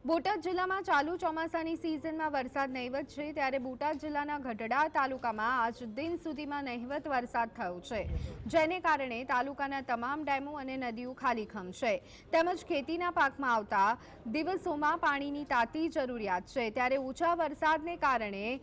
બોટાદ જિલ્લામાં ચાલુ ચોમાસાની સિઝનમાં વરસાદ નહીવત છે, ત્યારે બોટાદ જિલ્લાના ગઢડા તાલુકામાં આજ દિન સુધીમાં નહીવત વરસાદ થયો છે, જેને કારણે તાલુકાના તમામ ડેમો અને નદીઓ ખાલીખમ છે, તેમજ ખેતીના પાકમાં આવતા દિવસોમાં પાણીની તાતી જરૂરિયાત છે, ત્યારે ઓછા વરસાદને કારણે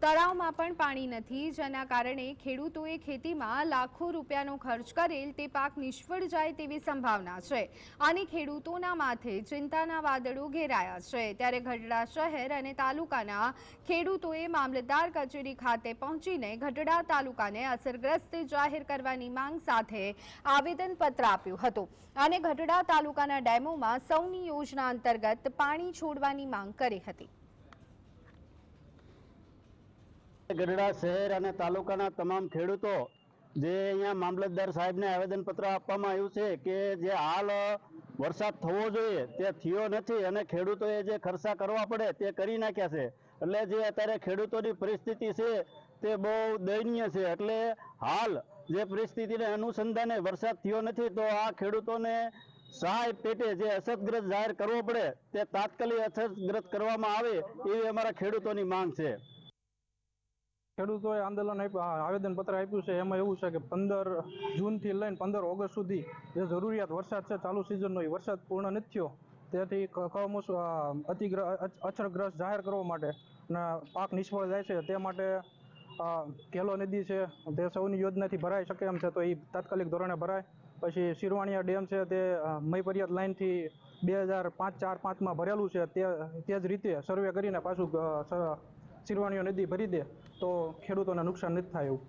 તળાવમાં પણ પાણી નથી, જેના કારણે ખેડૂતોએ ખેતીમાં લાખો રૂપિયાનો ખર્ચ કરેલ તે પાક નિષ્ફળ જાય તેવી સંભાવના છે અને ખેડૂતોના માથે ચિંતાના વાદળો ઘેરાયા છે। ત્યારે ગઢડા શહેર અને તાલુકાના ખેડૂતોએ મામલતદાર કચેરી ખાતે પહોંચીને ગઢડા તાલુકાને અસરગ્રસ્ત જાહેર કરવાની માંગ સાથે આવેદનપત્ર આપ્યું હતું અને ગઢડા તાલુકાના ડેમોમાં સૌની યોજના અંતર્ગત પાણી છોડવાની માંગ કરી હતી। ગઢડા શહેર અને તાલુકાના તમામ ખેડૂતો જે અહીંયા મામલતદાર સાહેબને આવેદનપત્ર આપવામાં આવ્યું છે કે જે હાલ વરસાદ થવો જોઈએ તે થયો નથી અને ખેડૂતોએ જે ખર્ચા કરવા પડે તે કરી નાખ્યા છે, એટલે જે અત્યારે ખેડૂતોની પરિસ્થિતિ છે તે બહુ દયનીય છે। એટલે હાલ જે પરિસ્થિતિને અનુસંધાને વરસાદ થયો નથી તો આ ખેડૂતોને સહાય પેટે જે અસરગ્રસ્ત જાહેર કરવો પડે તે તાત્કાલિક અસરગ્રસ્ત કરવામાં આવે એવી અમારા ખેડૂતોની માંગ છે। ખેડૂતોએ આવેદનપત્ર આપ્યું છે, એમાં એવું છે કે 15 જૂનથી લઈને 15 ઓગસ્ટ સુધી જે જરૂરિયાત વરસાદ છે ચાલુ સિઝનનો એ વરસાદ પૂર્ણ નથી થયો, તેથી અછતગ્રસ્ત જાહેર કરવા માટે અને પાક નિષ્ફળ જાય છે તે માટે કેલો નદી છે તે સૌની યોજનાથી ભરાઈ શકે એમ છે, તો એ તાત્કાલિક ધોરણે ભરાય। પછી શિરવાણિયા ડેમ છે તે મય પર્યાત લાઇનથી 2005-4-5માં ભરેલું છે, તે જ રીતે સર્વે કરીને પાછું શિરવાણીઓ નદી ભરી દે તો ખેડૂતોને નુકસાન નથી થાય એવું।